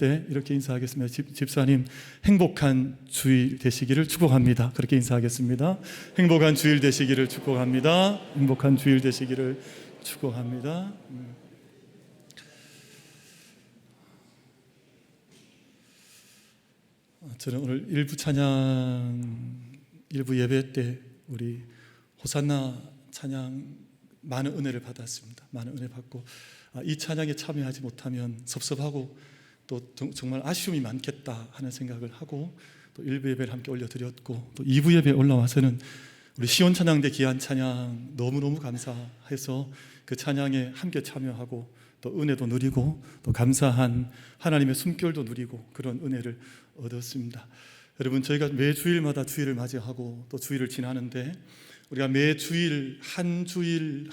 때 이렇게 인사하겠습니다. 집사님, 행복한 주일 되시기를 축복합니다. 그렇게 인사하겠습니다. 행복한 주일 되시기를 축복합니다. 행복한 주일 되시기를 축복합니다. 저는 오늘 일부 찬양, 일부 예배 때 우리 호산나 찬양 많은 은혜를 받았습니다. 많은 은혜 받고 이 찬양에 참여하지 못하면 섭섭하고 또 정말 아쉬움이 많겠다 하는 생각을 하고 또 일부 예배를 함께 올려드렸고 또 2부 예배에 올라와서는 우리 시온 찬양대 귀한 찬양 너무너무 감사해서 그 찬양에 함께 참여하고 또 은혜도 누리고 또 감사한 하나님의 숨결도 누리고 그런 은혜를 얻었습니다. 여러분, 저희가 매 주일마다 주일을 맞이하고 또 주일을 지나는데 우리가 매 주일 한 주일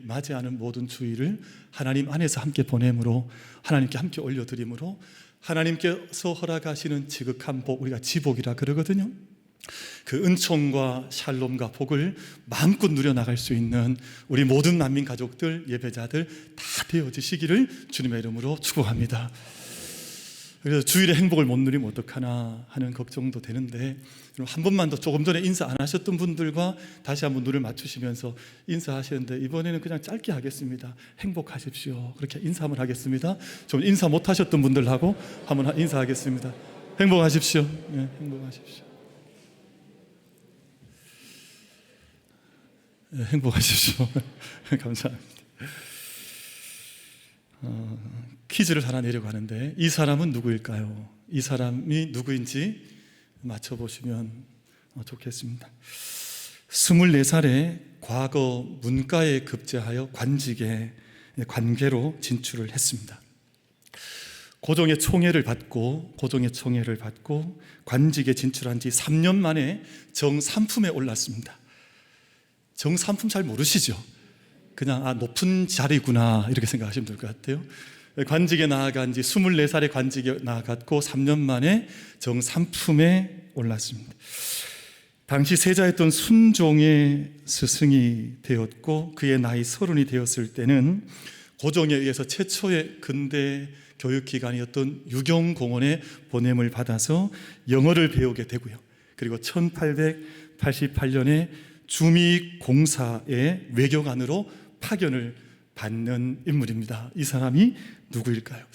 맞이하는 모든 주일을 하나님 안에서 함께 보냄으로 하나님께 함께 올려드림으로 하나님께서 허락하시는 지극한 복, 우리가 지복이라 그러거든요. 그 은총과 샬롬과 복을 마음껏 누려나갈 수 있는 우리 모든 난민 가족들, 예배자들 다 되어지시기를 주님의 이름으로 축복합니다. 그래서 주일에 행복을 못 누리면 어떡하나 하는 걱정도 되는데 한 번만 더 조금 전에 인사 안 하셨던 분들과 다시 한번 눈을 맞추시면서 인사하시는데 이번에는 그냥 짧게 하겠습니다. 행복하십시오. 그렇게 인사 한번 하겠습니다. 좀 인사 못 하셨던 분들하고 한번 인사하겠습니다. 행복하십시오. 네, 행복하십시오. 네, 행복하십시오. 감사합니다. 퀴즈를 하나 내려고 하는데 이 사람은 누구일까요? 이 사람이 누구인지 맞춰보시면 좋겠습니다. 24살에 과거 문과에 급제하여 관직에 관계로 진출을 했습니다. 고종의 총애를 받고 관직에 진출한 지 3년 만에 정삼품에 올랐습니다. 정삼품 잘 모르시죠? 그냥 높은 자리구나 이렇게 생각하시면 될 것 같아요. 관직에 나아간 지 24살에 관직에 나아갔고 3년 만에 정삼품에 올랐습니다. 당시 세자였던 순종의 스승이 되었고 그의 나이 30이 되었을 때는 고종에 의해서 최초의 근대 교육기관이었던 유경공원에 보냄을 받아서 영어를 배우게 되고요. 그리고 1888년에 주미공사의 외교관으로 파견을 받는 인물입니다. 이 사람이 누구일까요?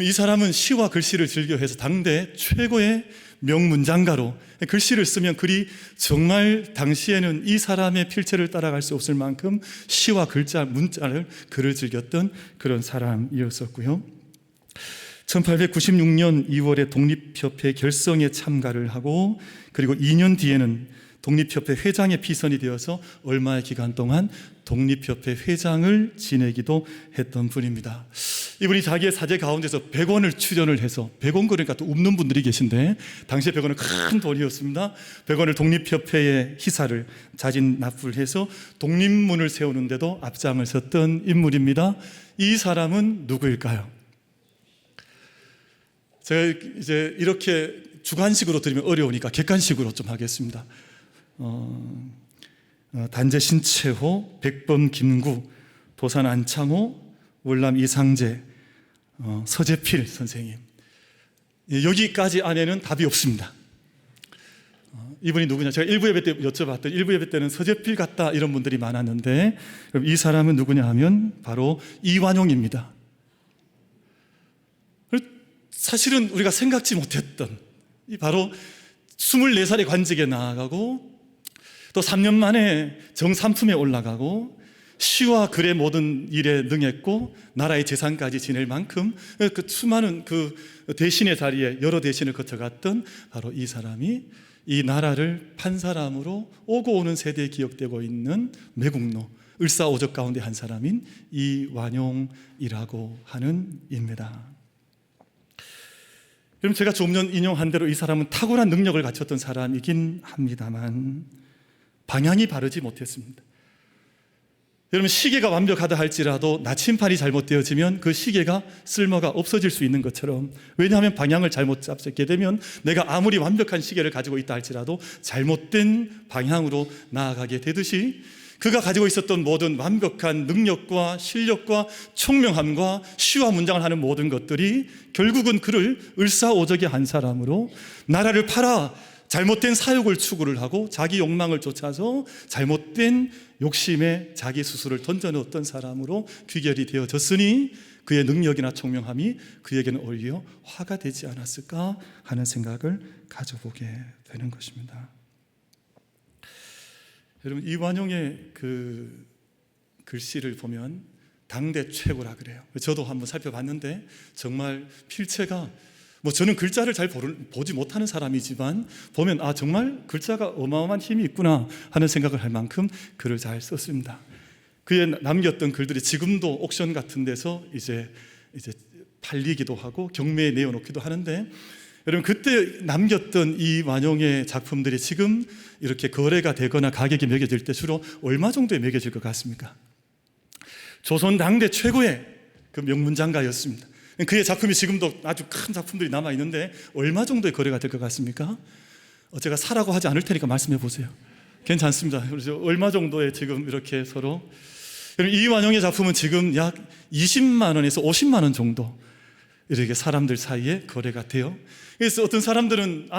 이 사람은 시와 글씨를 즐겨해서 당대 최고의 명문장가로 글씨를 쓰면 글이 정말 당시에는 이 사람의 필체를 따라갈 수 없을 만큼 시와 글을 즐겼던 그런 사람이었었고요. 1896년 2월에 독립협회 결성에 참가를 하고 그리고 2년 뒤에는 독립협회 회장에 피선이 되어서 얼마의 기간 동안 독립협회 회장을 지내기도 했던 분입니다. 이분이 자기의 사제 가운데서 100원을 출연을 해서 100원 그러니까 또 웃는 분들이 계신데 당시에 100원은 큰 돈이었습니다. 100원을 독립협회의 희사를 자진 납부를 해서 독립문을 세우는데도 앞장을 섰던 인물입니다. 이 사람은 누구일까요? 제가 이제 이렇게 주관식으로 드리면 어려우니까 객관식으로 좀 하겠습니다. 단재 신채호, 백범 김구, 도산 안창호, 월남 이상재, 서재필 선생님. 여기까지 안에는 답이 없습니다. 이분이 누구냐? 제가 1부 예배 때 여쭤봤더니 1부 예배 때는 서재필 같다 이런 분들이 많았는데 그럼 이 사람은 누구냐 하면 바로 이완용입니다. 사실은 우리가 생각지 못했던 바로 24살의 관직에 나아가고 또 3년 만에 정삼품에 올라가고 시와 글의 모든 일에 능했고 나라의 재산까지 지낼 만큼 그 수많은 그 대신의 자리에 여러 대신을 거쳐갔던 바로 이 사람이 이 나라를 판 사람으로 오고 오는 세대에 기억되고 있는 매국노 을사오적 가운데 한 사람인 이완용이라고 하는 입니다. 그럼 제가 좀 전 인용한 대로 이 사람은 탁월한 능력을 갖췄던 사람이긴 합니다만 방향이 바르지 못했습니다. 여러분, 시계가 완벽하다 할지라도 나침판이 잘못되어지면 그 시계가 쓸모가 없어질 수 있는 것처럼, 왜냐하면 방향을 잘못 잡게 되면 내가 아무리 완벽한 시계를 가지고 있다 할지라도 잘못된 방향으로 나아가게 되듯이 그가 가지고 있었던 모든 완벽한 능력과 실력과 총명함과 시와 문장을 하는 모든 것들이 결국은 그를 을사오적의 한 사람으로 나라를 팔아 잘못된 사욕을 추구를 하고 자기 욕망을 쫓아서 잘못된 욕심에 자기 스스로를 던져넣었던 사람으로 귀결이 되어졌으니 그의 능력이나 총명함이 그에게는 오히려 화가 되지 않았을까 하는 생각을 가져보게 되는 것입니다. 여러분, 이완용의 그 글씨를 보면 당대 최고라 그래요. 저도 한번 살펴봤는데 정말 필체가 저는 글자를 잘 보지 못하는 사람이지만 보면 정말 글자가 어마어마한 힘이 있구나 하는 생각을 할 만큼 글을 잘 썼습니다. 그의 남겼던 글들이 지금도 옥션 같은 데서 이제 팔리기도 하고 경매에 내어놓기도 하는데, 여러분 그때 남겼던 이 완용의 작품들이 지금 이렇게 거래가 되거나 가격이 매겨질 때 주로 얼마 정도에 매겨질 것 같습니까? 조선 당대 최고의 그 명문장가였습니다. 그의 작품이 지금도 아주 큰 작품들이 남아있는데 얼마 정도의 거래가 될 것 같습니까? 제가 사라고 하지 않을 테니까 말씀해 보세요. 괜찮습니다. 그래서 얼마 정도의 지금 이렇게 서로, 이완용의 작품은 지금 약 20만 원에서 50만 원 정도 이렇게 사람들 사이에 거래가 돼요. 그래서 어떤 사람들은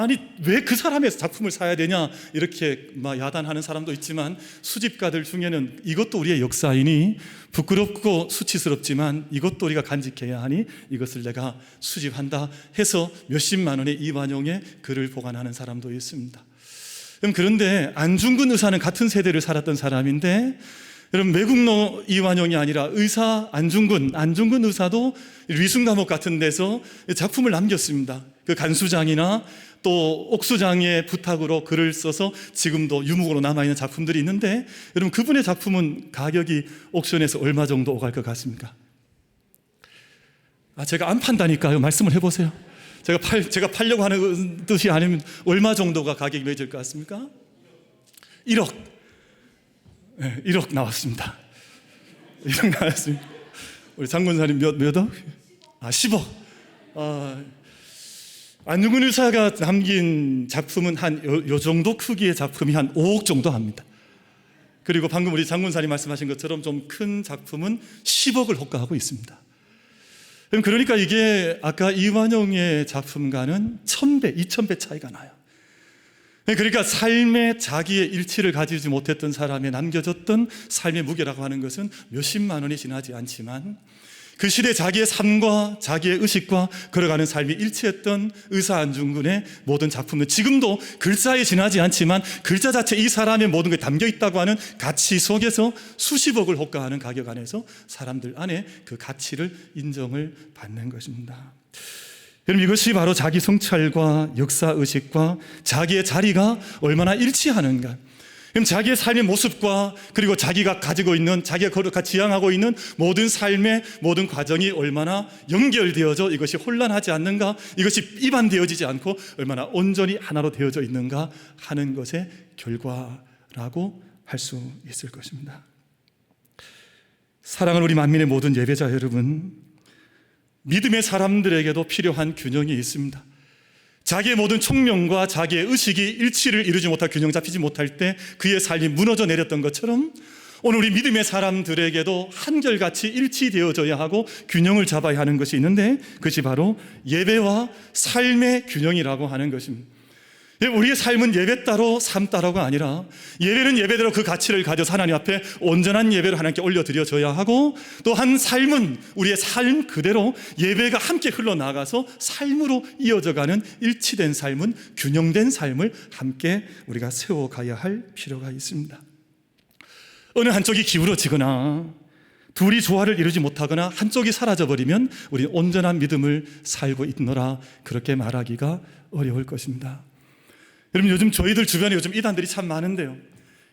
왜 그 사람의 작품을 사야 되냐 이렇게 막 야단하는 사람도 있지만, 수집가들 중에는 이것도 우리의 역사이니 부끄럽고 수치스럽지만 이것도 우리가 간직해야 하니 이것을 내가 수집한다 해서 몇십만 원의 이완용의 글을 보관하는 사람도 있습니다. 그런데 안중근 의사는 같은 세대를 살았던 사람인데, 여러분 매국노 이완용이 아니라 의사 안중근 의사도 위순감옥 같은 데서 작품을 남겼습니다. 그 간수장이나 또 옥수장의 부탁으로 글을 써서 지금도 유목으로 남아있는 작품들이 있는데, 여러분 그분의 작품은 가격이 옥션에서 얼마 정도 오갈 것 같습니까? 제가 안 판다니까요. 말씀을 해보세요. 제가 팔려고 하는 뜻이 아니면 얼마 정도가 가격이 매질 것 같습니까? 1억. 네, 1억 나왔습니다. 1억 나왔습니다. 우리 장군사님 몇 억? 10억. 안중근 의사가 남긴 작품은 요 정도 크기의 작품이 한 5억 정도 합니다. 그리고 방금 우리 장군사님 말씀하신 것처럼 좀 큰 작품은 10억을 호가하고 있습니다. 그러니까 이게 아까 이완용의 작품과는 1000배, 2000배 차이가 나요. 그러니까 삶의 자기의 일치를 가지지 못했던 사람의 남겨졌던 삶의 무게라고 하는 것은 몇십만 원이 지나지 않지만, 그 시대 자기의 삶과 자기의 의식과 걸어가는 삶이 일치했던 의사 안중근의 모든 작품은 지금도 글자에 지나지 않지만 글자 자체 이 사람의 모든 게 담겨 있다고 하는 가치 속에서 수십억을 호가하는 가격 안에서 사람들 안에 그 가치를 인정을 받는 것입니다. 여러분 이것이 바로 자기 성찰과 역사의식과 자기의 자리가 얼마나 일치하는가, 그럼 자기의 삶의 모습과 그리고 자기가 가지고 있는, 자기가 지향하고 있는 모든 삶의 모든 과정이 얼마나 연결되어져 이것이 혼란하지 않는가, 이것이 이반되어지지 않고 얼마나 온전히 하나로 되어져 있는가 하는 것의 결과라고 할 수 있을 것입니다. 사랑하는 우리 만민의 모든 예배자 여러분, 믿음의 사람들에게도 필요한 균형이 있습니다. 자기의 모든 총명과 자기의 의식이 일치를 이루지 못할, 균형 잡히지 못할 때 그의 삶이 무너져 내렸던 것처럼 오늘 우리 믿음의 사람들에게도 한결같이 일치되어져야 하고 균형을 잡아야 하는 것이 있는데, 그것이 바로 예배와 삶의 균형이라고 하는 것입니다. 우리의 삶은 예배 따로 삶 따로가 아니라, 예배는 예배대로 그 가치를 가져서 하나님 앞에 온전한 예배를 하나님께 올려드려져야 하고, 또 한 삶은 우리의 삶 그대로 예배가 함께 흘러나가서 삶으로 이어져가는 일치된 삶은, 균형된 삶을 함께 우리가 세워가야 할 필요가 있습니다. 어느 한쪽이 기울어지거나 둘이 조화를 이루지 못하거나 한쪽이 사라져버리면 우리는 온전한 믿음을 살고 있노라 그렇게 말하기가 어려울 것입니다. 여러분 요즘 저희들 주변에 요즘 이단들이 참 많은데요,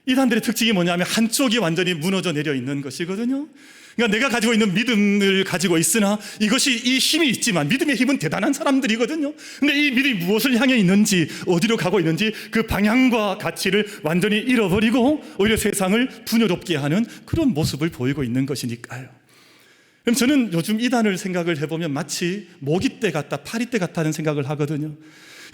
이단들의 특징이 뭐냐면 한쪽이 완전히 무너져 내려 있는 것이거든요. 그러니까 내가 가지고 있는 믿음을 가지고 있으나 이것이 이 힘이 있지만, 믿음의 힘은 대단한 사람들이거든요. 근데 이 믿음이 무엇을 향해 있는지, 어디로 가고 있는지 그 방향과 가치를 완전히 잃어버리고 오히려 세상을 분열롭게 하는 그런 모습을 보이고 있는 것이니까요. 그럼 저는 요즘 이단을 생각을 해보면 마치 모기떼 같다, 파리떼 같다는 생각을 하거든요.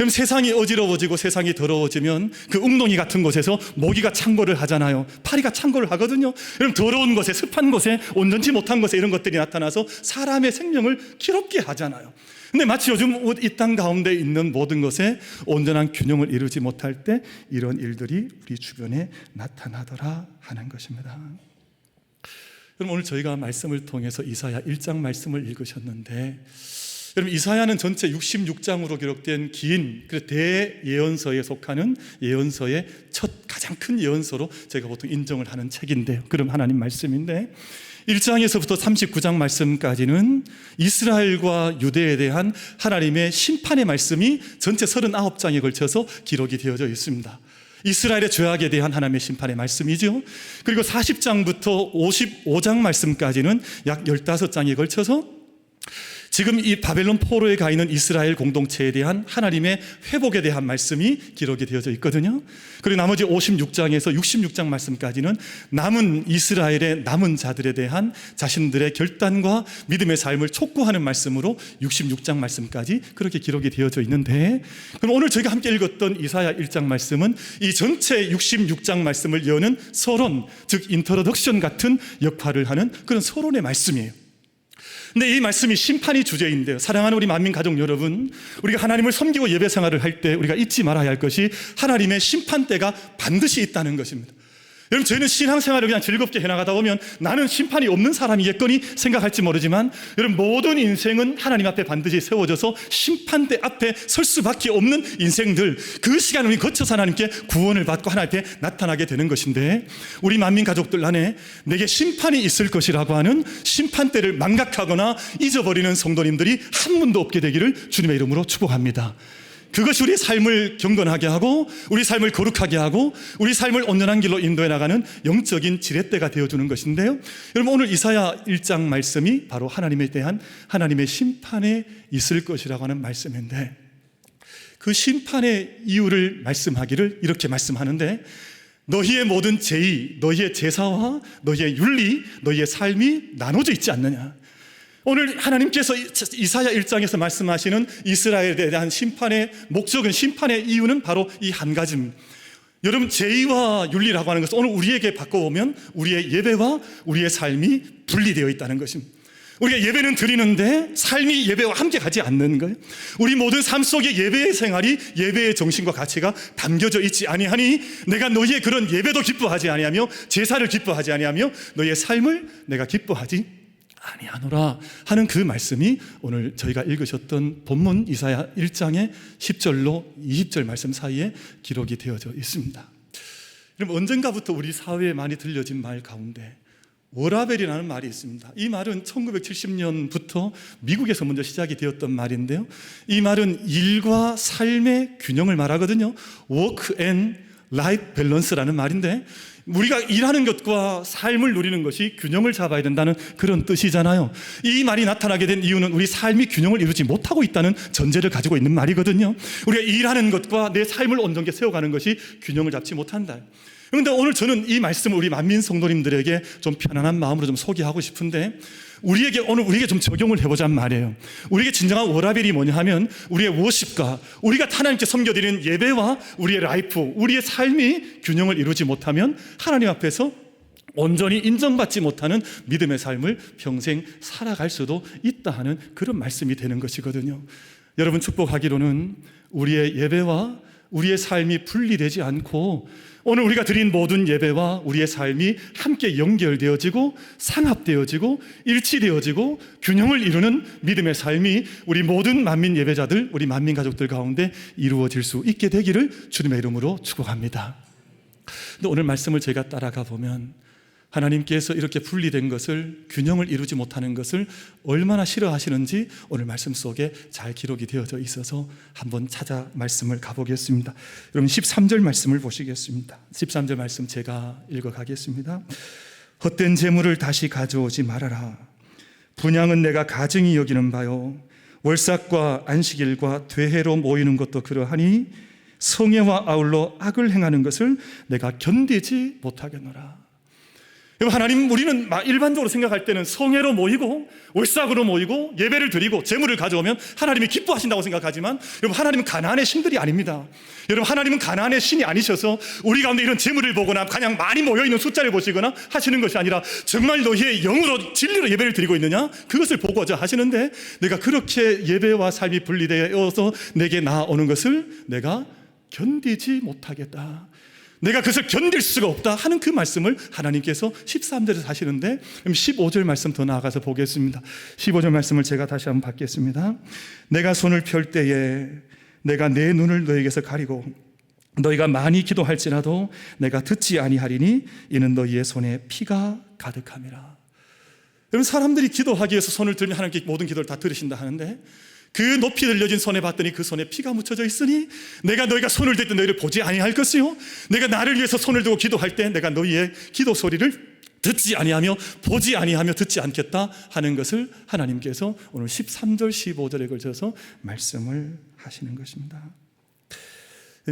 그럼 세상이 어지러워지고 세상이 더러워지면 그 웅덩이 같은 곳에서 모기가 창궐을 하잖아요. 파리가 창궐을 하거든요. 그럼 더러운 곳에, 습한 곳에, 온전치 못한 곳에 이런 것들이 나타나서 사람의 생명을 괴롭게 하잖아요. 근데 마치 요즘 이 땅 가운데 있는 모든 것에 온전한 균형을 이루지 못할 때 이런 일들이 우리 주변에 나타나더라 하는 것입니다. 그럼 오늘 저희가 말씀을 통해서 이사야 1장 말씀을 읽으셨는데, 여러분 이사야는 전체 66장으로 기록된 긴 대예언서에 속하는 예언서의 가장 큰 예언서로 제가 보통 인정을 하는 책인데요. 그럼 하나님 말씀인데 1장에서부터 39장 말씀까지는 이스라엘과 유대에 대한 하나님의 심판의 말씀이 전체 39장에 걸쳐서 기록이 되어져 있습니다. 이스라엘의 죄악에 대한 하나님의 심판의 말씀이죠. 그리고 40장부터 55장 말씀까지는 약 15장에 걸쳐서 지금 이 바벨론 포로에 가 있는 이스라엘 공동체에 대한 하나님의 회복에 대한 말씀이 기록이 되어져 있거든요. 그리고 나머지 56장에서 66장 말씀까지는 남은 이스라엘의 남은 자들에 대한 자신들의 결단과 믿음의 삶을 촉구하는 말씀으로 66장 말씀까지 그렇게 기록이 되어져 있는데, 그럼 오늘 저희가 함께 읽었던 이사야 1장 말씀은 이 전체 66장 말씀을 여는 서론, 즉 인트로덕션 같은 역할을 하는 그런 서론의 말씀이에요. 근데 이 말씀이 심판이 주제인데요. 사랑하는 우리 만민 가족 여러분, 우리가 하나님을 섬기고 예배 생활을 할 때 우리가 잊지 말아야 할 것이 하나님의 심판대가 반드시 있다는 것입니다. 여러분, 저희는 신앙생활을 그냥 즐겁게 해나가다 보면 나는 심판이 없는 사람이겠거니 생각할지 모르지만, 여러분 모든 인생은 하나님 앞에 반드시 세워져서 심판대 앞에 설 수밖에 없는 인생들, 그 시간을 우리 거쳐서 하나님께 구원을 받고 하나님 앞에 나타나게 되는 것인데, 우리 만민 가족들 안에 내게 심판이 있을 것이라고 하는 심판대를 망각하거나 잊어버리는 성도님들이 한 분도 없게 되기를 주님의 이름으로 축복합니다. 그것이 우리의 삶을 경건하게 하고 우리 삶을 거룩하게 하고 우리 삶을 온전한 길로 인도해 나가는 영적인 지렛대가 되어주는 것인데요. 여러분, 오늘 이사야 1장 말씀이 바로 하나님에 대한 하나님의 심판에 있을 것이라고 하는 말씀인데, 그 심판의 이유를 말씀하기를 이렇게 말씀하는데, 너희의 모든 제의, 너희의 제사와 너희의 윤리, 너희의 삶이 나눠져 있지 않느냐. 오늘 하나님께서 이사야 1장에서 말씀하시는 이스라엘에 대한 심판의 목적은, 심판의 이유는 바로 이 한 가지입니다. 여러분, 제의와 윤리라고 하는 것은 오늘 우리에게 바꿔보면 우리의 예배와 우리의 삶이 분리되어 있다는 것입니다. 우리가 예배는 드리는데 삶이 예배와 함께 가지 않는 거예요. 우리 모든 삶 속에 예배의 생활이 예배의 정신과 가치가 담겨져 있지 아니하니 내가 너희의 그런 예배도 기뻐하지 아니하며 제사를 기뻐하지 아니하며 너희의 삶을 내가 기뻐하지 아니하노라 하는 그 말씀이 오늘 저희가 읽으셨던 본문 이사야 1장의 10절로 20절 말씀 사이에 기록이 되어져 있습니다. 그럼 언젠가부터 우리 사회에 많이 들려진 말 가운데 워라벨이라는 말이 있습니다. 이 말은 1970년부터 미국에서 먼저 시작이 되었던 말인데요, 이 말은 일과 삶의 균형을 말하거든요. Work and Life Balance라는 말인데, 우리가 일하는 것과 삶을 누리는 것이 균형을 잡아야 된다는 그런 뜻이잖아요. 이 말이 나타나게 된 이유는 우리 삶이 균형을 이루지 못하고 있다는 전제를 가지고 있는 말이거든요. 우리가 일하는 것과 내 삶을 온전하게 세워가는 것이 균형을 잡지 못한다. 그런데 오늘 저는 이 말씀을 우리 만민 성도님들에게 좀 편안한 마음으로 좀 소개하고 싶은데, 오늘 우리에게 좀 적용을 해보자는 말이에요. 우리에게 진정한 워라벨이 뭐냐 하면 우리의 워십과 우리가 하나님께 섬겨드리는 예배와 우리의 라이프, 우리의 삶이 균형을 이루지 못하면 하나님 앞에서 온전히 인정받지 못하는 믿음의 삶을 평생 살아갈 수도 있다 하는 그런 말씀이 되는 것이거든요. 여러분, 축복하기로는 우리의 예배와 우리의 삶이 분리되지 않고 오늘 우리가 드린 모든 예배와 우리의 삶이 함께 연결되어지고 상합되어지고 일치되어지고 균형을 이루는 믿음의 삶이 우리 모든 만민 예배자들, 우리 만민 가족들 가운데 이루어질 수 있게 되기를 주님의 이름으로 축복합니다. 근데 오늘 말씀을 제가 따라가 보면 하나님께서 이렇게 분리된 것을, 균형을 이루지 못하는 것을 얼마나 싫어하시는지 오늘 말씀 속에 잘 기록이 되어져 있어서 한번 찾아 말씀을 가보겠습니다. 여러분 13절 말씀을 보시겠습니다. 13절 말씀 제가 읽어가겠습니다. 헛된 재물을 다시 가져오지 말아라. 분향은 내가 가증히 여기는 바요. 월삭과 안식일과 되해로 모이는 것도 그러하니 성회와 아울러 악을 행하는 것을 내가 견디지 못하겠노라. 하나님, 우리는 일반적으로 생각할 때는 성회로 모이고 올싹으로 모이고 예배를 드리고 제물을 가져오면 하나님이 기뻐하신다고 생각하지만, 여러분, 하나님은 가나안의 신들이 아닙니다. 여러분, 하나님은 가나안의 신이 아니셔서 우리 가운데 이런 제물을 보거나 그냥 많이 모여있는 숫자를 보시거나 하시는 것이 아니라 정말 너희의 영으로 진리로 예배를 드리고 있느냐, 그것을 보고자 하시는데, 내가 그렇게 예배와 삶이 분리되어서 내게 나아오는 것을 내가 견디지 못하겠다, 내가 그것을 견딜 수가 없다 하는 그 말씀을 하나님께서 13절에서 하시는데, 15절 말씀 더 나아가서 보겠습니다. 15절 말씀을 제가 다시 한번 받겠습니다. 내가 손을 펼 때에 내가 내 눈을 너희에게서 가리고 너희가 많이 기도할지라도 내가 듣지 아니하리니 이는 너희의 손에 피가 가득함이라. 여러분, 사람들이 기도하기 위해서 손을 들면 하나님께 모든 기도를 다 들으신다 하는데, 그 높이 들려진 손에 봤더니 그 손에 피가 묻혀져 있으니 내가 너희가 손을 들 때 너희를 보지 아니할 것이요, 내가 나를 위해서 손을 들고 기도할 때 내가 너희의 기도 소리를 듣지 아니하며 보지 아니하며 듣지 않겠다 하는 것을 하나님께서 오늘 13절 15절에 걸쳐서 말씀을 하시는 것입니다.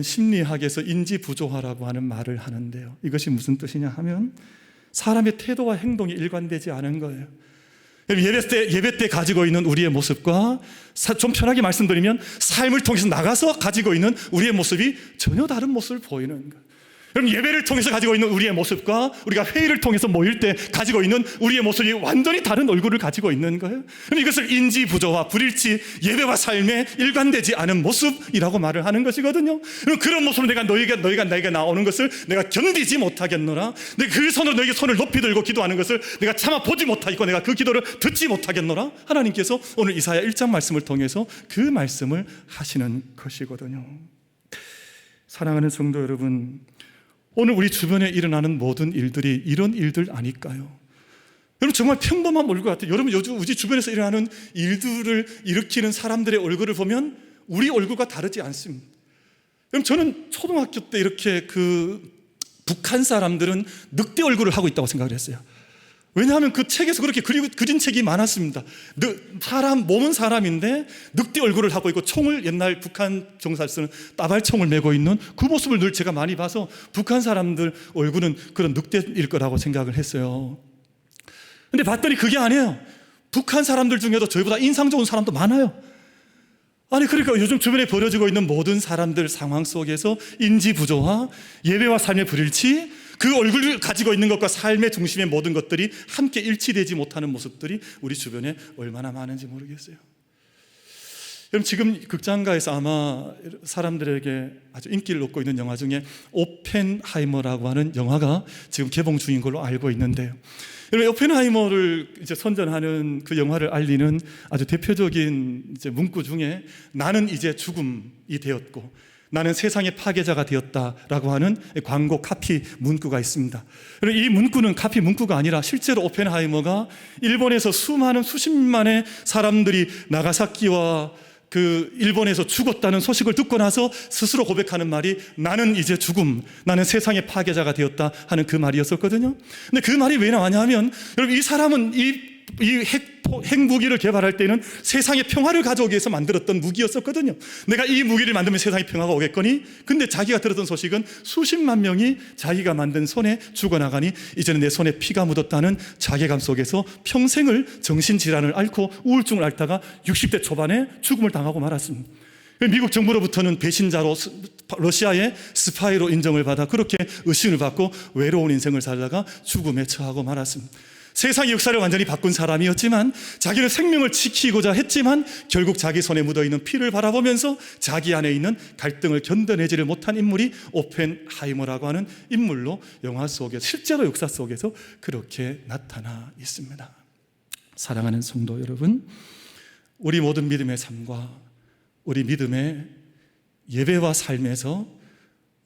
심리학에서 인지부조화라고 하는 말을 하는데요, 이것이 무슨 뜻이냐 하면 사람의 태도와 행동이 일관되지 않은 거예요. 예배 때 가지고 있는 우리의 모습과, 좀 편하게 말씀드리면 삶을 통해서 나가서 가지고 있는 우리의 모습이 전혀 다른 모습을 보이는 거예요. 여러분, 예배를 통해서 가지고 있는 우리의 모습과 우리가 회의를 통해서 모일 때 가지고 있는 우리의 모습이 완전히 다른 얼굴을 가지고 있는 거예요. 그럼 이것을 인지부조화, 불일치, 예배와 삶에 일관되지 않은 모습이라고 말을 하는 것이거든요. 그런 모습을 너희가 나에게 나오는 것을 내가 견디지 못하겠노라, 내가 그 손으로 너에게 손을 높이 들고 기도하는 것을 내가 차마 보지 못하겠고 내가 그 기도를 듣지 못하겠노라, 하나님께서 오늘 이사야 1장 말씀을 통해서 그 말씀을 하시는 것이거든요. 사랑하는 성도 여러분, 오늘 우리 주변에 일어나는 모든 일들이 이런 일들 아닐까요? 여러분, 정말 평범한 얼굴 같아요. 여러분, 요즘 우리 주변에서 일어나는 일들을 일으키는 사람들의 얼굴을 보면 우리 얼굴과 다르지 않습니다. 여러분, 저는 초등학교 때 이렇게 북한 사람들은 늑대 얼굴을 하고 있다고 생각을 했어요. 왜냐하면 그 책에서 그렇게 그린 책이 많았습니다. 몸은 사람인데 늑대 얼굴을 하고 있고 총을, 옛날 북한 정사에서는 따발총을 메고 있는 그 모습을 늘 제가 많이 봐서 북한 사람들 얼굴은 그런 늑대일 거라고 생각을 했어요. 근데 봤더니 그게 아니에요. 북한 사람들 중에도 저희보다 인상 좋은 사람도 많아요. 아니, 그러니까 요즘 주변에 벌어지고 있는 모든 사람들 상황 속에서 인지부조화, 예배와 삶의 불일치, 그 얼굴을 가지고 있는 것과 삶의 중심의 모든 것들이 함께 일치되지 못하는 모습들이 우리 주변에 얼마나 많은지 모르겠어요. 여러분, 지금 극장가에서 아마 사람들에게 아주 인기를 얻고 있는 영화 중에 오펜하이머라고 하는 영화가 지금 개봉 중인 걸로 알고 있는데요, 여러분, 오펜하이머를 이제 선전하는 그 영화를 알리는 아주 대표적인 이제 문구 중에 나는 이제 죽음이 되었고 나는 세상의 파괴자가 되었다라고 하는 광고 카피 문구가 있습니다. 이 문구는 카피 문구가 아니라 실제로 오펜하이머가 일본에서 수십만의 사람들이 나가사키와 일본에서 죽었다는 소식을 듣고 나서 스스로 고백하는 말이 나는 이제 죽음, 나는 세상의 파괴자가 되었다 하는 그 말이었었거든요. 근데 그 말이 왜 나왔냐 하면, 여러분, 이 사람은 이 핵무기를 개발할 때는 세상의 평화를 가져오기 위해서 만들었던 무기였었거든요. 내가 이 무기를 만들면 세상에 평화가 오겠거니. 근데 자기가 들었던 소식은 수십만 명이 자기가 만든 손에 죽어나가니 이제는 내 손에 피가 묻었다는 자괴감 속에서 평생을 정신질환을 앓고 우울증을 앓다가 60대 초반에 죽음을 당하고 말았습니다. 미국 정부로부터는 배신자로, 러시아의 스파이로 인정을 받아 그렇게 의심을 받고 외로운 인생을 살다가 죽음에 처하고 말았습니다. 세상의 역사를 완전히 바꾼 사람이었지만, 자기는 생명을 지키고자 했지만 결국 자기 손에 묻어있는 피를 바라보면서 자기 안에 있는 갈등을 견뎌내지를 못한 인물이 오펜하이머라고 하는 인물로 영화 속에서, 실제로 역사 속에서 그렇게 나타나 있습니다. 사랑하는 성도 여러분, 우리 모든 믿음의 삶과 우리 믿음의 예배와 삶에서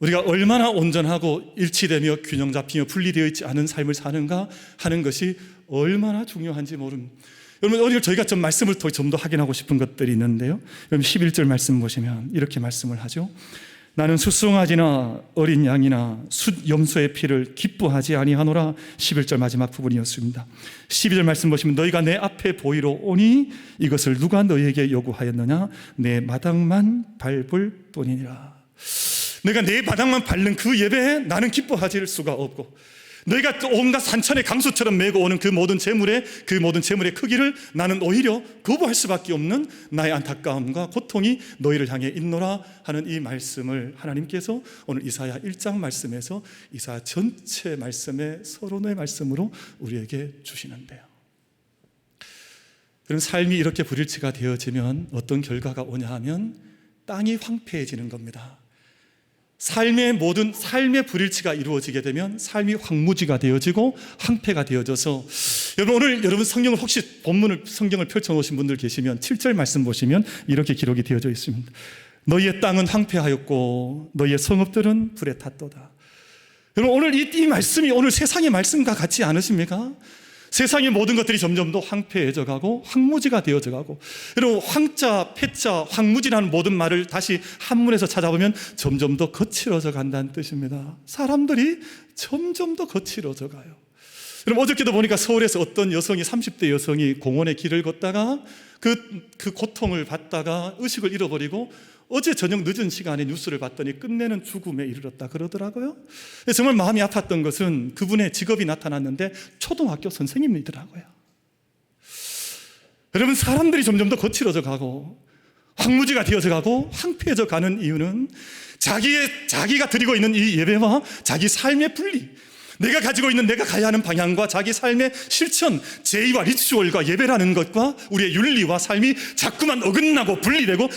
우리가 얼마나 온전하고 일치되며 균형 잡히며 분리되어 있지 않은 삶을 사는가 하는 것이 얼마나 중요한지 모릅니다. 여러분, 오늘 저희가 좀 말씀을 좀 더 확인하고 싶은 것들이 있는데요, 여러분 11절 말씀 보시면 이렇게 말씀을 하죠. 나는 숫송아지나 어린 양이나 숫 염소의 피를 기뻐하지 아니하노라. 11절 마지막 부분이었습니다. 12절 말씀 보시면 너희가 내 앞에 보이러 오니 이것을 누가 너희에게 요구하였느냐, 내 마당만 밟을 뿐이니라. 내가 내 바닥만 밟는 그 예배에 나는 기뻐하질 수가 없고, 내가 온갖 산천의 강수처럼 메고 오는 그 모든 재물의 크기를 나는 오히려 거부할 수밖에 없는 나의 안타까움과 고통이 너희를 향해 있노라 하는 이 말씀을 하나님께서 오늘 이사야 1장 말씀에서 이사야 전체 말씀의 서론의 말씀으로 우리에게 주시는데요. 그럼 삶이 이렇게 불일치가 되어지면 어떤 결과가 오냐 하면 땅이 황폐해지는 겁니다. 삶의 불일치가 이루어지게 되면 삶이 황무지가 되어지고 황폐가 되어져서, 여러분 오늘 여러분 성경을 혹시 성경을 펼쳐놓으신 분들 계시면 7절 말씀 보시면 이렇게 기록이 되어져 있습니다. 너희의 땅은 황폐하였고 너희의 성읍들은 불에 탔도다. 여러분 오늘 이 말씀이 오늘 세상의 말씀과 같지 않으십니까? 세상의 모든 것들이 점점 더 황폐해져 가고 황무지가 되어져 가고, 여러분 황자, 폐자, 황무지라는 모든 말을 다시 한문에서 찾아보면 점점 더 거칠어져 간다는 뜻입니다. 사람들이 점점 더 거칠어져 가요. 여러분 어저께도 보니까 서울에서 어떤 여성이 30대 여성이 공원에 길을 걷다가 그 고통을 받다가 의식을 잃어버리고 어제 저녁 늦은 시간에 뉴스를 봤더니 끝내는 죽음에 이르렀다 그러더라고요. 정말 마음이 아팠던 것은 그분의 직업이 나타났는데 초등학교 선생님이더라고요. 여러분 사람들이 점점 더 거칠어져 가고 황무지가 되어져 가고 황폐해져 가는 이유는 자기가 드리고 있는 이 예배와 자기 삶의 분리, 내가 가지고 있는 내가 가야 하는 방향과 자기 삶의 실천, 제의와 리추얼과 예배라는 것과 우리의 윤리와 삶이 자꾸만 어긋나고 분리되고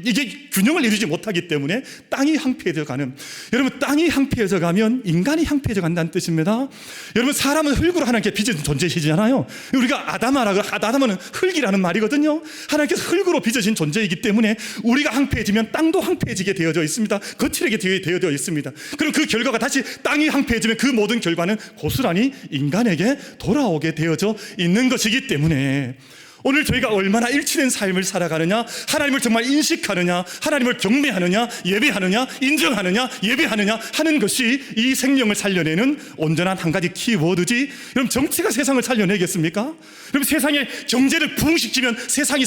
이게 균형을 이루지 못하기 때문에 땅이 황폐해져 가는, 여러분 땅이 황폐해져 가면 인간이 황폐해져 간다는 뜻입니다. 여러분 사람은 흙으로 하나님께 빚은 존재이시잖아요. 우리가 아담은 흙이라는 말이거든요. 하나님께서 흙으로 빚으신 존재이기 때문에 우리가 황폐해지면 땅도 황폐해지게 되어져 있습니다. 거칠게 되어져 있습니다. 그럼 그 결과가 다시 땅이 황폐해지면 그 모든 결과는 고스란히 인간에게 돌아오게 되어져 있는 것이기 때문에 오늘 저희가 얼마나 일치된 삶을 살아가느냐, 하나님을 정말 인식하느냐, 하나님을 경배하느냐, 예배하느냐, 인정하느냐, 예배하느냐 하는 것이 이 생명을 살려내는 온전한 한 가지 키워드지. 그럼 정치가 세상을 살려내겠습니까? 그럼 세상에 경제를 부흥시키면 세상이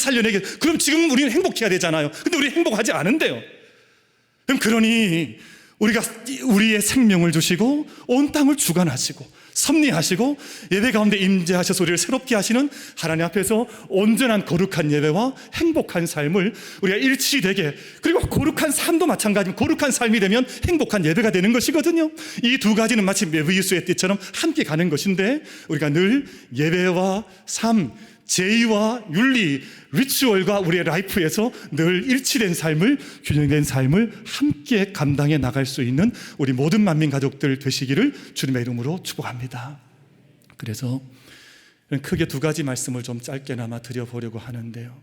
그럼 지금 우리는 행복해야 되잖아요. 근데 우리 행복하지 않은데요. 그러니 우리가 우리의 생명을 주시고 온 땅을 주관하시고 섭리하시고 예배 가운데 임재하셔서 우리를 새롭게 하시는 하나님 앞에서 온전한 거룩한 예배와 행복한 삶을 우리가 일치되게, 그리고 거룩한 삶도 마찬가지입니다. 거룩한 삶이 되면 행복한 예배가 되는 것이거든요. 이 두 가지는 마치 메비우스의 띠처럼 함께 가는 것인데, 우리가 늘 예배와 삶, 제의와 윤리, 리추얼과 우리의 라이프에서 늘 일치된 삶을, 균형된 삶을 함께 감당해 나갈 수 있는 우리 모든 만민 가족들 되시기를 주님의 이름으로 축복합니다. 그래서 크게 두 가지 말씀을 좀 짧게나마 드려보려고 하는데요.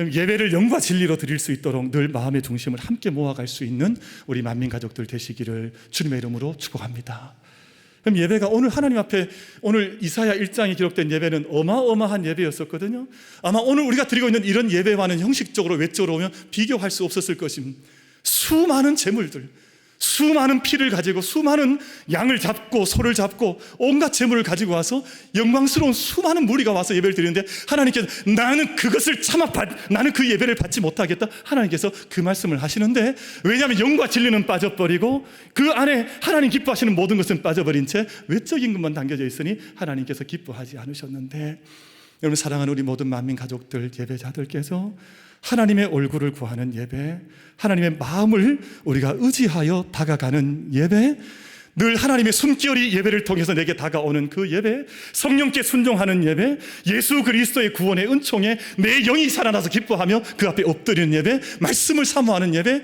예배를 영과 진리로 드릴 수 있도록 늘 마음의 중심을 함께 모아갈 수 있는 우리 만민 가족들 되시기를 주님의 이름으로 축복합니다. 그럼 예배가 오늘 하나님 앞에, 오늘 이사야 1장에 기록된 예배는 어마어마한 예배였었거든요. 아마 오늘 우리가 드리고 있는 이런 예배와는 형식적으로 외적으로 보면 비교할 수 없었을 것입니다. 수많은 제물들, 수많은 피를 가지고 수많은 양을 잡고 소를 잡고 온갖 제물을 가지고 와서 영광스러운 수많은 무리가 와서 예배를 드리는데, 하나님께서 나는 그 예배를 받지 못하겠다, 하나님께서 그 말씀을 하시는데, 왜냐하면 영과 진리는 빠져버리고 그 안에 하나님 기뻐하시는 모든 것은 빠져버린 채 외적인 것만 담겨져 있으니 하나님께서 기뻐하지 않으셨는데, 여러분 사랑하는 우리 모든 만민 가족들, 예배자들께서 하나님의 얼굴을 구하는 예배, 하나님의 마음을 우리가 의지하여 다가가는 예배, 늘 하나님의 숨결이 예배를 통해서 내게 다가오는 그 예배, 성령께 순종하는 예배, 예수 그리스도의 구원의 은총에 내 영이 살아나서 기뻐하며 그 앞에 엎드리는 예배, 말씀을 사모하는 예배,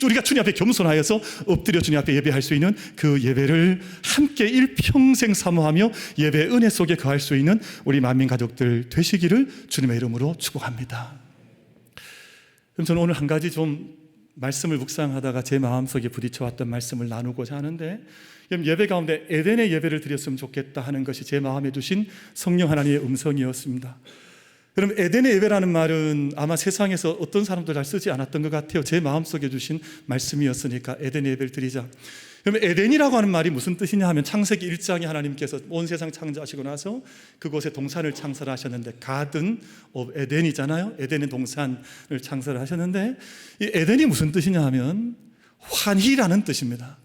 우리가 주님 앞에 겸손하여서 엎드려 주님 앞에 예배할 수 있는 그 예배를 함께 일평생 사모하며 예배 은혜 속에 거할 수 있는 우리 만민 가족들 되시기를 주님의 이름으로 축복합니다. 그럼 저는 오늘 한 가지 좀 말씀을 묵상하다가 제 마음속에 부딪혀왔던 말씀을 나누고자 하는데, 예배 가운데 에덴의 예배를 드렸으면 좋겠다 하는 것이 제 마음에 두신 성령 하나님의 음성이었습니다. 그럼 에덴의 예배라는 말은 아마 세상에서 어떤 사람도 잘 쓰지 않았던 것 같아요. 제 마음속에 주신 말씀이었으니까 에덴의 예배를 드리자. 그럼 에덴이라고 하는 말이 무슨 뜻이냐 하면, 창세기 1장에 하나님께서 온 세상 창조하시고 나서 그곳에 동산을 창설하셨는데, 가든 오브 에덴이잖아요. 에덴의 동산을 창설하셨는데, 이 에덴이 무슨 뜻이냐 하면 환희라는 뜻입니다.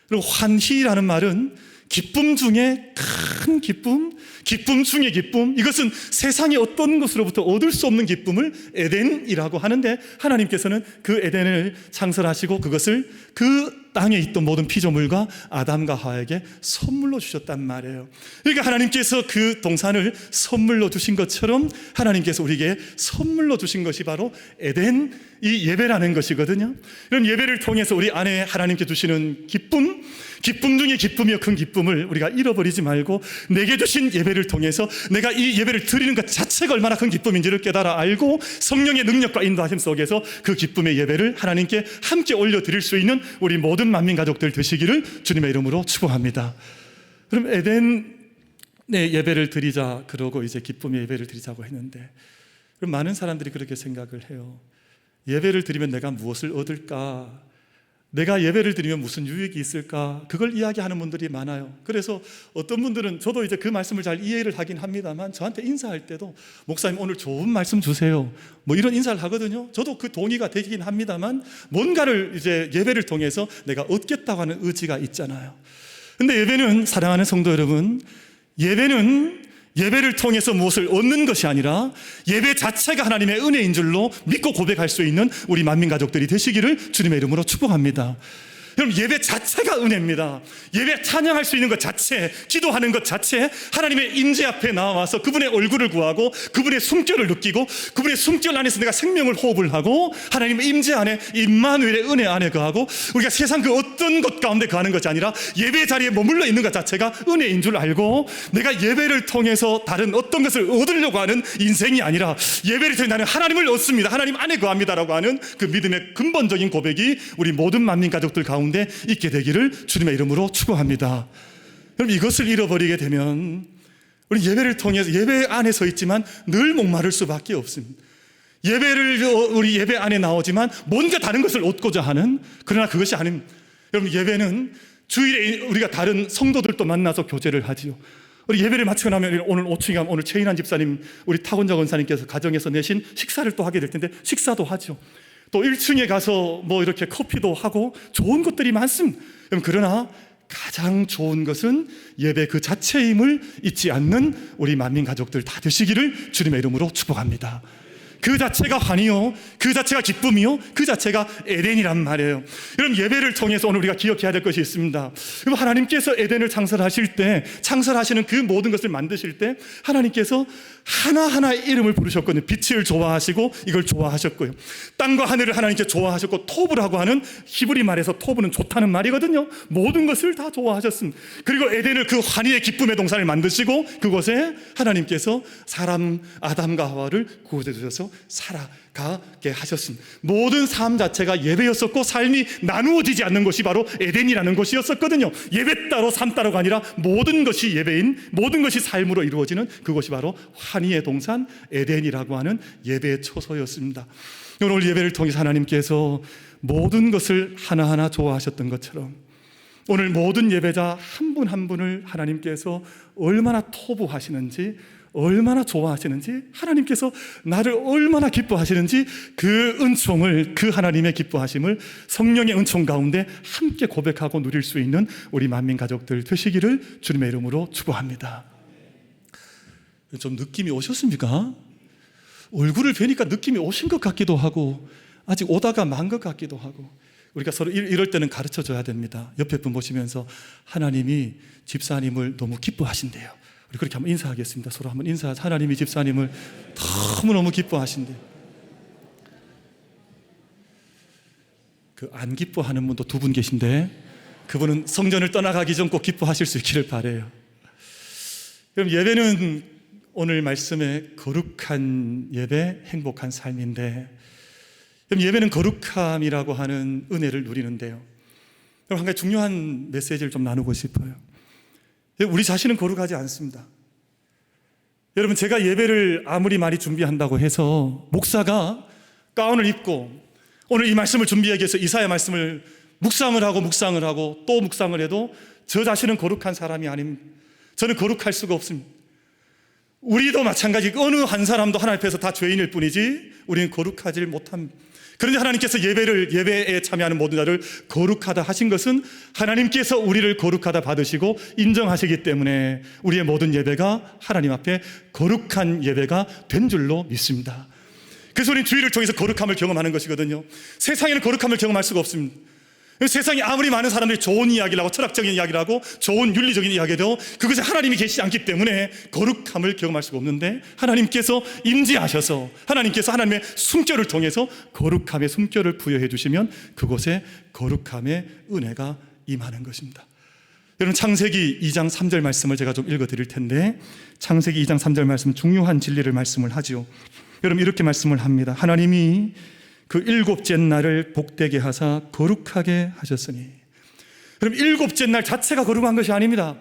그리고 환희라는 말은 기쁨 중에 큰 기쁨, 기쁨 중에 기쁨, 이것은 세상의 어떤 것으로부터 얻을 수 없는 기쁨을 에덴이라고 하는데, 하나님께서는 그 에덴을 창설하시고 그것을 그 땅에 있던 모든 피조물과 아담과 하와에게 선물로 주셨단 말이에요. 그러니까 하나님께서 그 동산을 선물로 주신 것처럼 하나님께서 우리에게 선물로 주신 것이 바로 에덴, 이 예배라는 것이거든요. 그럼 예배를 통해서 우리 안에 하나님께 주시는 기쁨, 기쁨 중에 기쁨이요 큰 기쁨을 우리가 잃어버리지 말고, 내게 주신 예배를 통해서 내가 이 예배를 드리는 것 자체가 얼마나 큰 기쁨인지를 깨달아 알고 성령의 능력과 인도하심 속에서 그 기쁨의 예배를 하나님께 함께 올려드릴 수 있는 우리 모든 만민 가족들 되시기를 주님의 이름으로 축복합니다. 그럼 에덴의 예배를 드리자, 그러고 이제 기쁨의 예배를 드리자고 했는데, 그럼 많은 사람들이 그렇게 생각을 해요. 예배를 드리면 내가 무엇을 얻을까? 내가 예배를 드리면 무슨 유익이 있을까? 그걸 이야기하는 분들이 많아요. 그래서 어떤 분들은, 저도 이제 그 말씀을 잘 이해를 하긴 합니다만, 저한테 인사할 때도 목사님 오늘 좋은 말씀 주세요, 뭐 이런 인사를 하거든요. 저도 그 동의가 되긴 합니다만, 뭔가를 이제 예배를 통해서 내가 얻겠다고 하는 의지가 있잖아요. 근데 예배는, 사랑하는 성도 여러분, 예배를 통해서 무엇을 얻는 것이 아니라 예배 자체가 하나님의 은혜인 줄로 믿고 고백할 수 있는 우리 만민 가족들이 되시기를 주님의 이름으로 축복합니다. 여러분, 예배 자체가 은혜입니다. 예배 찬양할 수 있는 것 자체, 기도하는 것 자체, 하나님의 임재 앞에 나와서 그분의 얼굴을 구하고 그분의 숨결을 느끼고 그분의 숨결 안에서 내가 생명을 호흡을 하고 하나님의 임재 안에, 임마누엘의 은혜 안에 거하고, 우리가 세상 그 어떤 것 가운데 거하는 것이 아니라 예배 자리에 머물러 있는 것 자체가 은혜인 줄 알고, 내가 예배를 통해서 다른 어떤 것을 얻으려고 하는 인생이 아니라 예배를 통해 나는 하나님을 얻습니다, 하나님 안에 거합니다라고 하는 그 믿음의 근본적인 고백이 우리 모든 만민 가족들 가운데 있게 되기를 주님의 이름으로 축복합니다. 그럼 이것을 잃어버리게 되면 우리 예배를 통해서, 예배 안에 서 있지만 늘 목마를 수밖에 없습니다. 우리 예배 안에 나오지만 뭔가 다른 것을 얻고자 하는, 그러나 그것이 아닙니다. 여러분, 예배는 주일에 우리가 다른 성도들도 만나서 교제를 하지요. 우리 예배를 마치고 나면 오늘 5층에 가면 오늘 최인한 집사님, 우리 타곤자 권사님께서 가정에서 내신 식사를 또 하게 될 텐데 식사도 하죠. 또 1층에 가서 뭐 이렇게 커피도 하고 좋은 것들이 많습니다. 그러나 가장 좋은 것은 예배 그 자체임을 잊지 않는 우리 만민 가족들 다 되시기를 주님의 이름으로 축복합니다. 그 자체가 환희요, 그 자체가 기쁨이요, 그 자체가 에덴이란 말이에요. 여러분, 예배를 통해서 오늘 우리가 기억해야 될 것이 있습니다. 하나님께서 에덴을 창설하실 때, 창설하시는 그 모든 것을 만드실 때 하나님께서 하나하나의 이름을 부르셨거든요. 빛을 좋아하시고 이걸 좋아하셨고요, 땅과 하늘을 하나님께 좋아하셨고, 토부라고 하는 히브리 말에서 토부는 좋다는 말이거든요. 모든 것을 다 좋아하셨습니다. 그리고 에덴을 그 환희의 기쁨의 동산을 만드시고 그곳에 하나님께서 사람 아담과 하와를 구원해 주셔서 살아가게 하셨습니다. 모든 삶 자체가 예배였었고 삶이 나누어지지 않는 것이 바로 에덴이라는 것이었었거든요. 예배 따로 삶 따로가 아니라 모든 것이 예배인, 모든 것이 삶으로 이루어지는 그것이 바로 환희의 동산 에덴이라고 하는 예배의 초소였습니다. 오늘 예배를 통해서 하나님께서 모든 것을 하나하나 좋아하셨던 것처럼 오늘 모든 예배자 한 분 한 분을 하나님께서 얼마나 토부하시는지, 얼마나 좋아하시는지, 하나님께서 나를 얼마나 기뻐하시는지 그 은총을, 그 하나님의 기뻐하심을 성령의 은총 가운데 함께 고백하고 누릴 수 있는 우리 만민 가족들 되시기를 주님의 이름으로 축복합니다. 좀 느낌이 오셨습니까? 얼굴을 뵈니까 느낌이 오신 것 같기도 하고 아직 오다가 만 것 같기도 하고, 우리가 서로 이럴 때는 가르쳐 줘야 됩니다. 옆에 분 보시면서 하나님이 집사님을 너무 기뻐하신대요. 우리 그렇게 한번 인사하겠습니다. 서로 한번 인사하자. 하나님이 집사님을 너무너무 기뻐하신대요. 그 안 기뻐하는 분도 두 분 계신데 그분은 성전을 떠나가기 전 꼭 기뻐하실 수 있기를 바라요. 그럼 예배는 오늘 말씀에 거룩한 예배, 행복한 삶인데, 그럼 예배는 거룩함이라고 하는 은혜를 누리는데요, 그럼 한 가지 중요한 메시지를 좀 나누고 싶어요. 우리 자신은 거룩하지 않습니다. 여러분, 제가 예배를 아무리 많이 준비한다고 해서 목사가 가운을 입고 오늘 이 말씀을 준비하기 위해서 이사야 말씀을 묵상을 하고 또 묵상을 해도 저 자신은 거룩한 사람이 아닙니다. 저는 거룩할 수가 없습니다. 우리도 마찬가지, 어느 한 사람도 하나님 앞에서 다 죄인일 뿐이지 우리는 거룩하지 못함. 그런데 하나님께서 예배에 참여하는 모든 자를 거룩하다 하신 것은 하나님께서 우리를 거룩하다 받으시고 인정하시기 때문에 우리의 모든 예배가 하나님 앞에 거룩한 예배가 된 줄로 믿습니다. 그래서 우리는 주의를 통해서 거룩함을 경험하는 것이거든요. 세상에는 거룩함을 경험할 수가 없습니다. 세상에 아무리 많은 사람들이 좋은 이야기를 하고 철학적인 이야기를 하고 좋은 윤리적인 이야기를 해도 그것에 하나님이 계시지 않기 때문에 거룩함을 경험할 수가 없는데, 하나님께서 임재하셔서 하나님께서 하나님의 숨결을 통해서 거룩함의 숨결을 부여해 주시면 그곳에 거룩함의 은혜가 임하는 것입니다. 여러분, 창세기 2장 3절 말씀을 제가 좀 읽어 드릴 텐데, 창세기 2장 3절 말씀 중요한 진리를 말씀을 하지요. 여러분, 이렇게 말씀을 합니다. 하나님이 그 일곱째 날을 복되게 하사 거룩하게 하셨으니. 그럼 일곱째 날 자체가 거룩한 것이 아닙니다.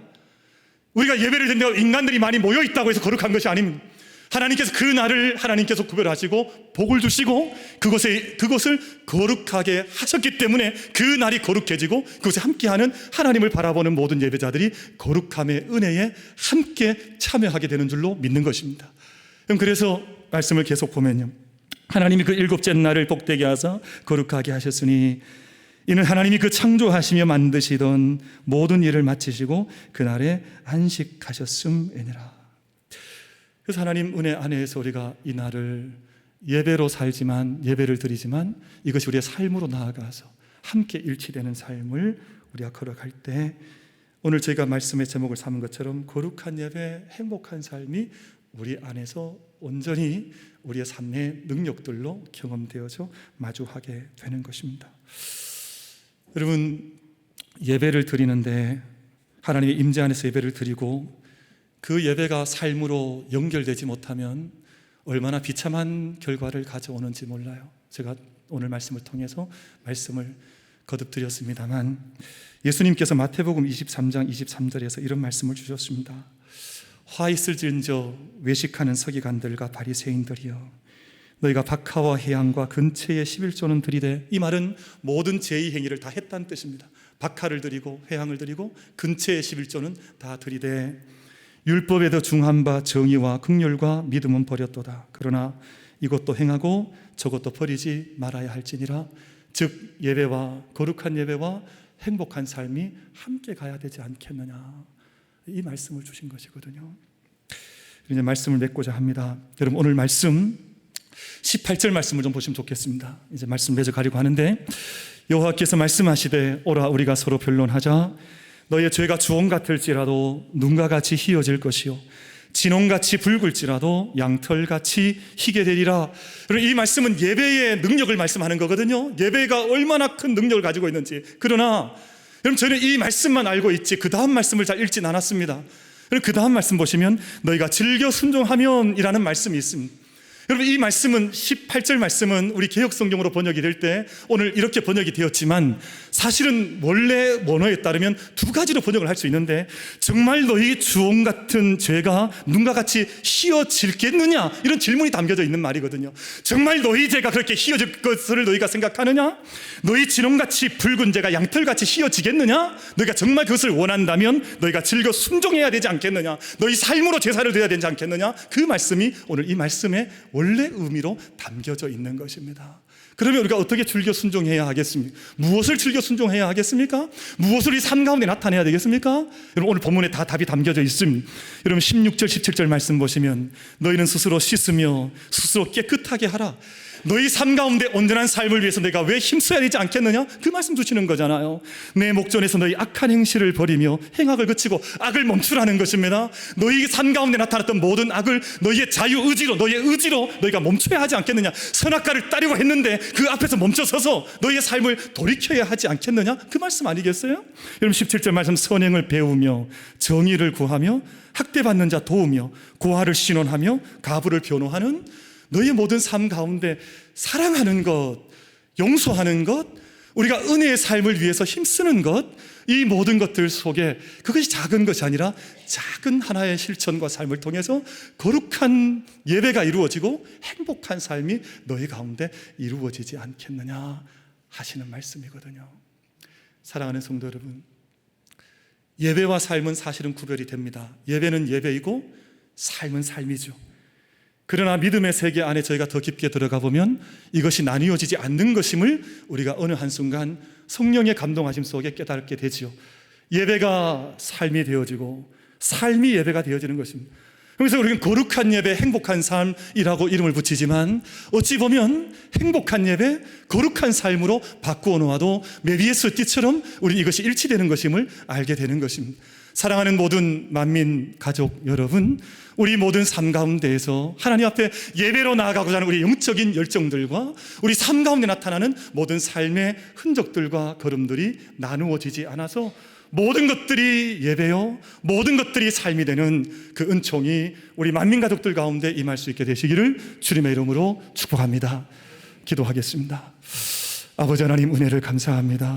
우리가 예배를 드린다고 인간들이 많이 모여 있다고 해서 거룩한 것이 아닙니다. 하나님께서 그 날을 하나님께서 구별하시고 복을 주시고 그것을 거룩하게 하셨기 때문에 그 날이 거룩해지고 그것에 함께하는 하나님을 바라보는 모든 예배자들이 거룩함의 은혜에 함께 참여하게 되는 줄로 믿는 것입니다. 그래서 말씀을 계속 보면요, 하나님이 그 일곱째 날을 복되게 하사 거룩하게 하셨으니 이는 하나님이 그 창조하시며 만드시던 모든 일을 마치시고 그날에 안식하셨음이니라. 그래서 하나님 은혜 안에서 우리가 이 날을 예배로 살지만, 예배를 드리지만 이것이 우리의 삶으로 나아가서 함께 일치되는 삶을 우리가 걸어갈 때, 오늘 저희가 말씀의 제목을 삼은 것처럼 거룩한 예배, 행복한 삶이 우리 안에서 온전히 우리의 삶의 능력들로 경험되어서 마주하게 되는 것입니다. 여러분, 예배를 드리는데 하나님의 임재 안에서 예배를 드리고 그 예배가 삶으로 연결되지 못하면 얼마나 비참한 결과를 가져오는지 몰라요. 제가 오늘 말씀을 통해서 말씀을 거듭드렸습니다만, 예수님께서 마태복음 23장 23절에서 이런 말씀을 주셨습니다. 화 있을진저 외식하는 서기관들과 바리새인들이여, 너희가 박하와 해양과 근처의 11조는 드리되, 이 말은 모든 제의 행위를 다 했다는 뜻입니다. 박하를 드리고 해양을 드리고 근처의 11조는 다 드리되 율법에 더 중한 바 정의와 긍휼과 믿음은 버렸도다. 그러나 이것도 행하고 저것도 버리지 말아야 할지니라. 즉 예배와 거룩한 예배와 행복한 삶이 함께 가야 되지 않겠느냐, 이 말씀을 주신 것이거든요. 이제 말씀을 맺고자 합니다. 여러분, 오늘 말씀 18절 말씀을 좀 보시면 좋겠습니다. 이제 말씀 맺어 가려고 하는데, 여호와께서 말씀하시되 오라 우리가 서로 변론하자. 너의 죄가 주홍 같을지라도 눈과 같이 희어질 것이요 진홍같이 붉을지라도 양털같이 희게 되리라. 이 말씀은 예배의 능력을 말씀하는 거거든요. 예배가 얼마나 큰 능력을 가지고 있는지. 그러나 여러분, 저는 이 말씀만 알고 있지 그 다음 말씀을 잘 읽진 않았습니다. 그 다음 말씀 보시면 너희가 즐겨 순종하면 이라는 말씀이 있습니다. 여러분, 이 말씀은 18절 말씀은 우리 개역성경으로 번역이 될 때 오늘 이렇게 번역이 되었지만, 사실은 원래 원어에 따르면 두 가지로 번역을 할 수 있는데, 정말 너희 주홍 같은 죄가 눈과 같이 희어질겠느냐, 이런 질문이 담겨져 있는 말이거든요. 정말 너희 죄가 그렇게 희어질 것을 너희가 생각하느냐? 너희 진홍같이 붉은 죄가 양털같이 희어지겠느냐? 너희가 정말 그것을 원한다면 너희가 즐겨 순종해야 되지 않겠느냐? 너희 삶으로 제사를 드려야 되지 않겠느냐? 그 말씀이 오늘 이 말씀에 원래 의미로 담겨져 있는 것입니다. 그러면 우리가 어떻게 즐겨 순종해야 하겠습니까? 무엇을 즐겨 순종해야 하겠습니까? 무엇을 이 삶 가운데 나타내야 되겠습니까? 여러분, 오늘 본문에 다 답이 담겨져 있습니다. 여러분, 16절 17절 말씀 보시면 너희는 스스로 씻으며 스스로 깨끗하게 하라. 너희 삶 가운데 온전한 삶을 위해서 내가 왜 힘써야 되지 않겠느냐? 그 말씀 주시는 거잖아요. 내 목전에서 너희 악한 행실을 버리며 행악을 그치고 악을 멈추라는 것입니다. 너희 삶 가운데 나타났던 모든 악을 너희의 자유의지로, 너희의 의지로 너희가 멈춰야 하지 않겠느냐? 선악과를 따르고 했는데 그 앞에서 멈춰서서 너희의 삶을 돌이켜야 하지 않겠느냐? 그 말씀 아니겠어요? 여러분, 17절 말씀, 선행을 배우며 정의를 구하며 학대받는 자 도우며 고아를 신원하며 가부를 변호하는 너희의 모든 삶 가운데 사랑하는 것, 용서하는 것, 우리가 은혜의 삶을 위해서 힘쓰는 것, 이 모든 것들 속에 그것이 작은 것이 아니라 작은 하나의 실천과 삶을 통해서 거룩한 예배가 이루어지고 행복한 삶이 너희 가운데 이루어지지 않겠느냐 하시는 말씀이거든요. 사랑하는 성도 여러분, 예배와 삶은 사실은 구별이 됩니다. 예배는 예배이고 삶은 삶이죠. 그러나 믿음의 세계 안에 저희가 더 깊게 들어가 보면 이것이 나뉘어지지 않는 것임을 우리가 어느 한순간 성령의 감동하심 속에 깨닫게 되지요. 예배가 삶이 되어지고 삶이 예배가 되어지는 것입니다. 그래서 우리는 거룩한 예배, 행복한 삶이라고 이름을 붙이지만 어찌 보면 행복한 예배, 거룩한 삶으로 바꾸어 놓아도 메비우스 띠처럼 우리 이것이 일치되는 것임을 알게 되는 것입니다. 사랑하는 모든 만민 가족 여러분, 우리 모든 삶 가운데에서 하나님 앞에 예배로 나아가고자 하는 우리 영적인 열정들과 우리 삶 가운데 나타나는 모든 삶의 흔적들과 걸음들이 나누어지지 않아서 모든 것들이 예배요, 모든 것들이 삶이 되는 그 은총이 우리 만민 가족들 가운데 임할 수 있게 되시기를 주님의 이름으로 축복합니다. 기도하겠습니다. 아버지 하나님, 은혜를 감사합니다.